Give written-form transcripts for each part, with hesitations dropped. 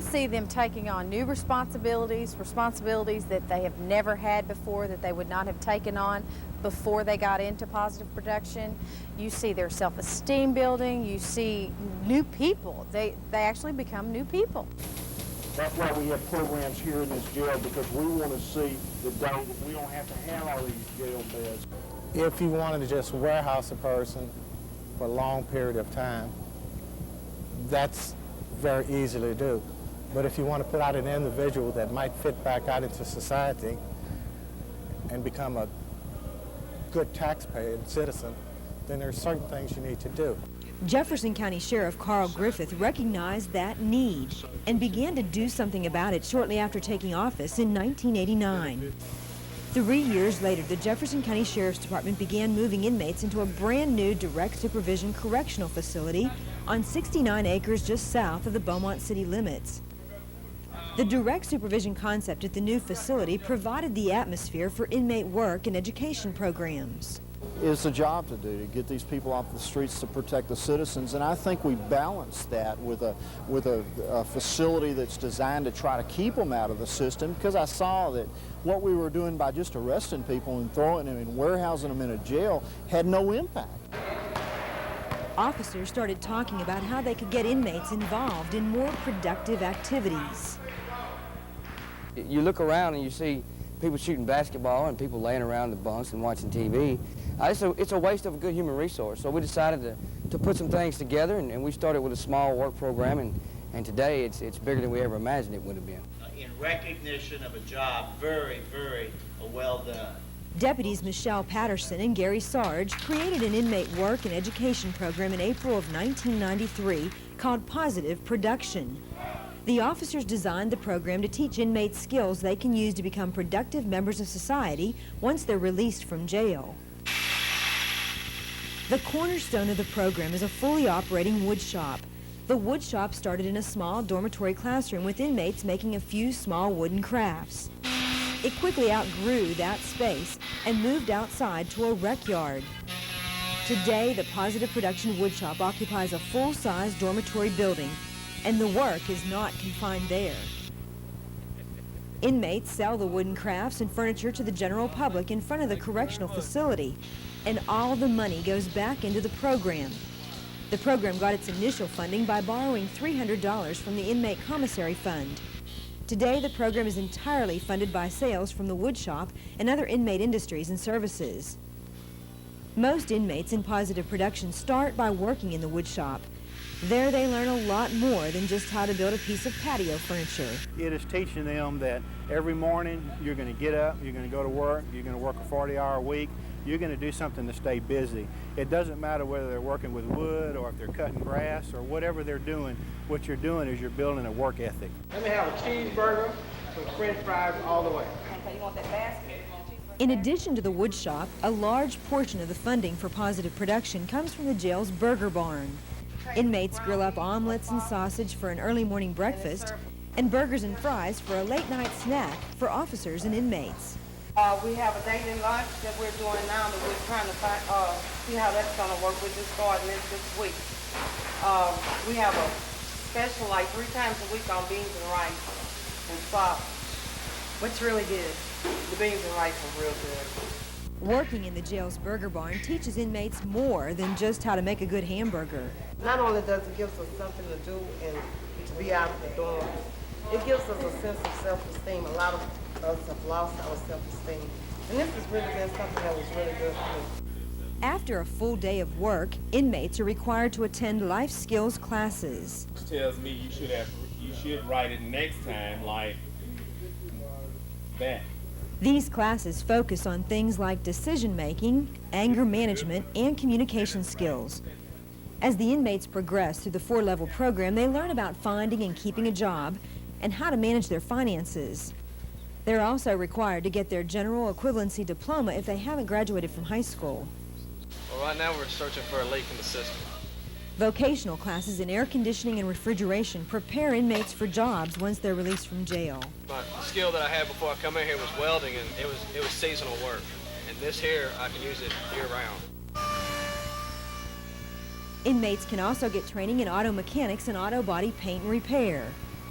see them taking on new responsibilities that they have never had before, that they would not have taken on before they got into positive production. You see their self-esteem building. You see new people. They actually become new people. That's why we have programs here in this jail, because we want to see the day that we don't have to have all these jail beds. If you wanted to just warehouse a person for a long period of time, that's very easy to do. But if you want to put out an individual that might fit back out into society and become a good taxpayer and citizen, then there's certain things you need to do. Jefferson County Sheriff Carl Griffith recognized that need and began to do something about it shortly after taking office in 1989. 3 years later, the Jefferson County Sheriff's Department began moving inmates into a brand new direct supervision correctional facility on 69 acres just south of the Beaumont city limits. The direct supervision concept at the new facility provided the atmosphere for inmate work and education programs. It's a job to do to get these people off the streets to protect the citizens, and I think we balance that with a facility that's designed to try to keep them out of the system, because I saw that what we were doing by just arresting people and throwing them and warehousing them in a jail had no impact. Officers started talking about how they could get inmates involved in more productive activities. You look around and you see people shooting basketball and people laying around the bunks and watching TV. It's a waste of a good human resource, so we decided to put some things together, and we started with a small work program, and today it's bigger than we ever imagined it would have been. In recognition of a job very, very well done. Deputies Michelle Patterson and Gary Sarge created an inmate work and education program in April of 1993 called Positive Production. The officers designed the program to teach inmates skills they can use to become productive members of society once they're released from jail. The cornerstone of the program is a fully operating wood shop. The wood shop started in a small dormitory classroom with inmates making a few small wooden crafts. It quickly outgrew that space and moved outside to a rec yard. Today, the Positive Production Woodshop occupies a full-size dormitory building, and the work is not confined there. Inmates sell the wooden crafts and furniture to the general public in front of the correctional facility, and all the money goes back into the program. The program got its initial funding by borrowing $300 from the Inmate Commissary Fund. Today, the program is entirely funded by sales from the wood shop and other inmate industries and services. Most inmates in Positive Production start by working in the wood shop. There they learn a lot more than just how to build a piece of patio furniture. It is teaching them that every morning you're going to get up, you're going to go to work, you're going to work a 40-hour week, you're going to do something to stay busy. It doesn't matter whether they're working with wood or if they're cutting grass or whatever they're doing. What you're doing is you're building a work ethic. Let me have a cheeseburger with French fries all the way. Okay, you want that basket? In addition to the wood shop, a large portion of the funding for Positive Production comes from the jail's burger barn. Inmates grill up omelets and sausage for an early morning breakfast and burgers and fries for a late night snack for officers and inmates. We have a daily lunch that we're doing now that we're trying to see how that's going to work. We're just starting this week. We have a special like 3 times a week on beans and rice and sausage. What's really good? The beans and rice are real good. Working in the jail's burger barn teaches inmates more than just how to make a good hamburger. Not only does it give us something to do and to be out of the dorm, it gives us a sense of self-esteem. A lot of us have lost our self-esteem. And this has really been something that was really good for me. After a full day of work, inmates are required to attend life skills classes. Which tells me you should write it next time like that. These classes focus on things like decision-making, anger management, and communication skills. As the inmates progress through the 4-level program, they learn about finding and keeping a job and how to manage their finances. They're also required to get their general equivalency diploma if they haven't graduated from high school. Well, right now we're searching for a leak in the system. Vocational classes in air conditioning and refrigeration prepare inmates for jobs once they're released from jail. My skill that I had before I come in here was welding, and it was seasonal work. And this here, I can use it year-round. Inmates can also get training in auto mechanics and auto body paint and repair.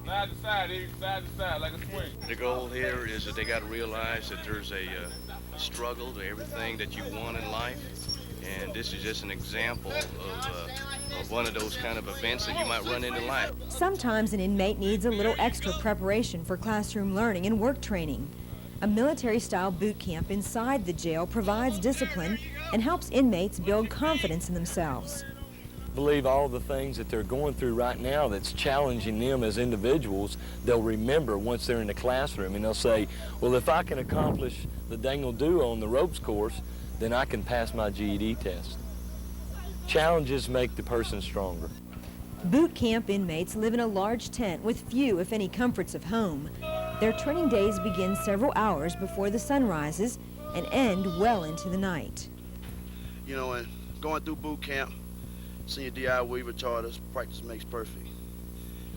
Side to side, like a swing. The goal here is that they got to realize that there's a struggle to everything that you want in life, and this is just an example of one of those kind of events that you might run into life. Sometimes an inmate needs a little extra preparation for classroom learning and work training. A military-style boot camp inside the jail provides discipline and helps inmates build confidence in themselves. Believe all the things that they're going through right now that's challenging them as individuals, they'll remember once they're in the classroom, and they'll say, well, if I can accomplish the dangle-do on the ropes course, then I can pass my GED test. Challenges make the person stronger. Boot camp inmates live in a large tent with few, if any, comforts of home. Their training days begin several hours before the sun rises and end well into the night. You know, and going through boot camp, Senior D.I. Weaver taught us, practice makes perfect.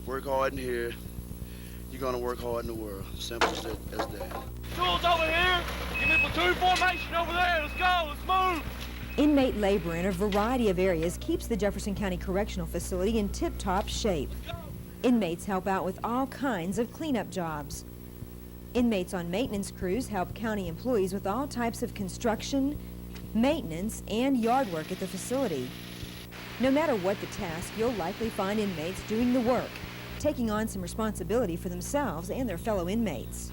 Work hard in here, you're gonna work hard in the world. Simple as that. Tools over here. Give me platoon formation over there. Let's go. Let's move. Inmate labor in a variety of areas keeps the Jefferson County Correctional Facility in tip-top shape. Inmates help out with all kinds of cleanup jobs. Inmates on maintenance crews help county employees with all types of construction, maintenance, and yard work at the facility. No matter what the task, you'll likely find inmates doing the work, taking on some responsibility for themselves and their fellow inmates.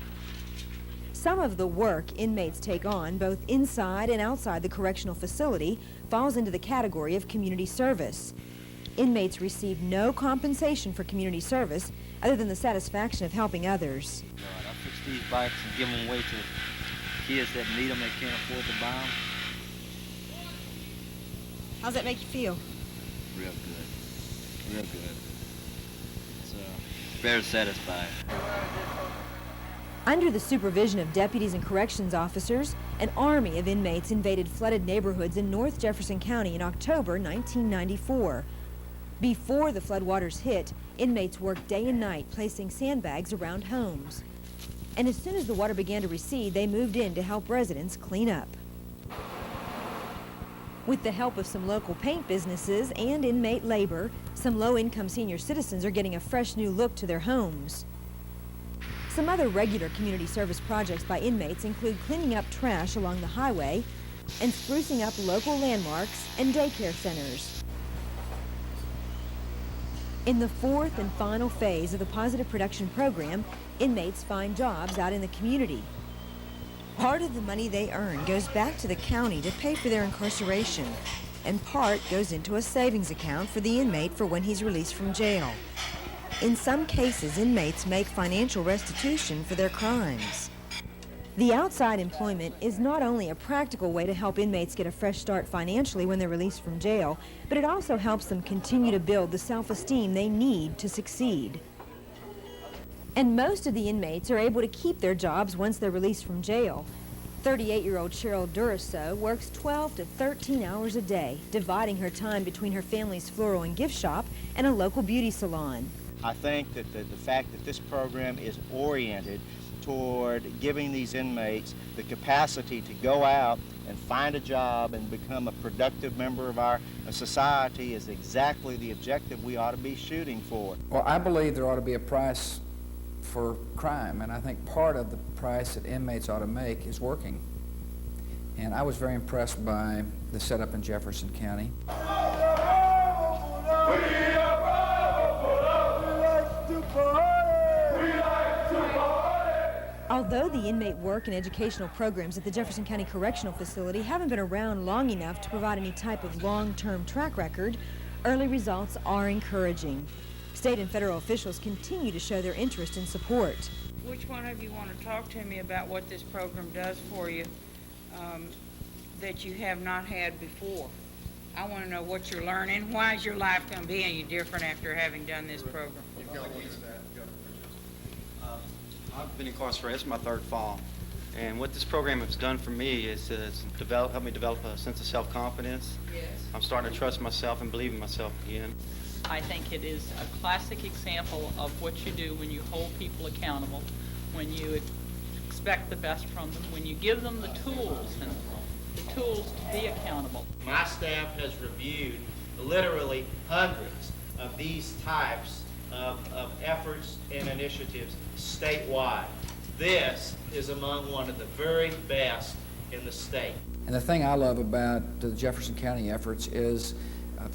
Some of the work inmates take on, both inside and outside the correctional facility, falls into the category of community service. Inmates receive no compensation for community service other than the satisfaction of helping others. I fix these bikes and give them away to kids that need them, they can't afford to buy them. How's that make you feel? Real good. Real good. It's very satisfying. Under the supervision of deputies and corrections officers, an army of inmates invaded flooded neighborhoods in North Jefferson County in October 1994. Before the floodwaters hit, inmates worked day and night placing sandbags around homes. And as soon as the water began to recede, they moved in to help residents clean up. With the help of some local paint businesses and inmate labor, some low-income senior citizens are getting a fresh new look to their homes. Some other regular community service projects by inmates include cleaning up trash along the highway and sprucing up local landmarks and daycare centers. In the fourth and final phase of the Positive Production Program, inmates find jobs out in the community. Part of the money they earn goes back to the county to pay for their incarceration, and part goes into a savings account for the inmate for when he's released from jail. In some cases, inmates make financial restitution for their crimes. The outside employment is not only a practical way to help inmates get a fresh start financially when they're released from jail, but it also helps them continue to build the self-esteem they need to succeed. And most of the inmates are able to keep their jobs once they're released from jail. 38-year-old Cheryl Duraso works 12 to 13 hours a day, dividing her time between her family's floral and gift shop and a local beauty salon. I think that the fact that this program is oriented toward giving these inmates the capacity to go out and find a job and become a productive member of our society is exactly the objective we ought to be shooting for. Well, I believe there ought to be a price for crime, and I think part of the price that inmates ought to make is working. And I was very impressed by the setup in Jefferson County. Although the inmate work and educational programs at the Jefferson County Correctional Facility haven't been around long enough to provide any type of long-term track record, early results are encouraging. State and federal officials continue to show their interest and support. Which one of you want to talk to me about what this program does for you that you have not had before? I want to know what you're learning. Why is your life going to be any different after having done this program? I've been incarcerated. This is my third fall. And what this program has done for me is helped me develop a sense of self-confidence. Yes. I'm starting to trust myself and believe in myself again. I think it is a classic example of what you do when you hold people accountable, when you expect the best from them, when you give them the tools to be accountable. My staff has reviewed literally hundreds of these types of efforts and initiatives statewide. This is among one of the very best in the state. And the thing I love about the Jefferson County efforts is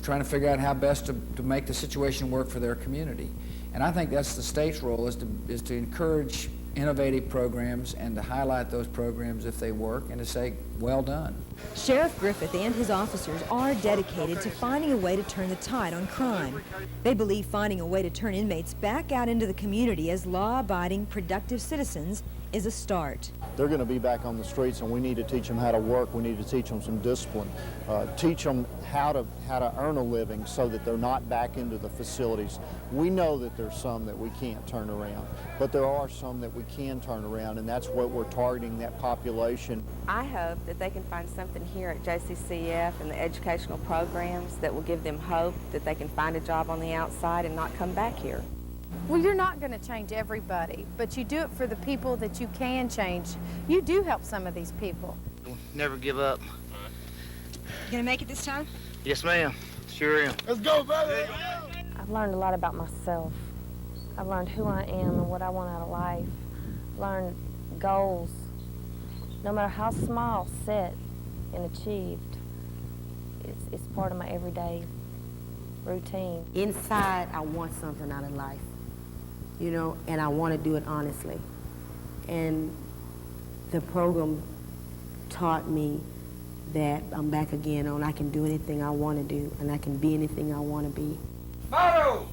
trying to figure out how best to make the situation work for their community. And I think that's the state's role, is to encourage innovative programs and to highlight those programs if they work and to say, well done. Sheriff Griffith and his officers are dedicated to finding a way to turn the tide on crime. They believe finding a way to turn inmates back out into the community as law-abiding, productive citizens is a start. They're going to be back on the streets, and we need to teach them how to work. We need to teach them some discipline, teach them how to earn a living so that they're not back into the facilities. We know that there's some that we can't turn around, but there are some that we can turn around, and that's what we're targeting, that population. I hope that they can find something here at JCCF and the educational programs that will give them hope that they can find a job on the outside and not come back here. Well, you're not going to change everybody, but you do it for the people that you can change. You do help some of these people. Never give up. Gonna make it this time? Yes, ma'am. Sure am. Let's go, baby! I've learned a lot about myself. I've learned who I am and what I want out of life. Learned goals, no matter how small, set and achieved. It's part of my everyday routine. Inside, I want something out of life, you know, and I want to do it honestly. And the program taught me that I'm back again on I can do anything I want to do and I can be anything I want to be. Motto!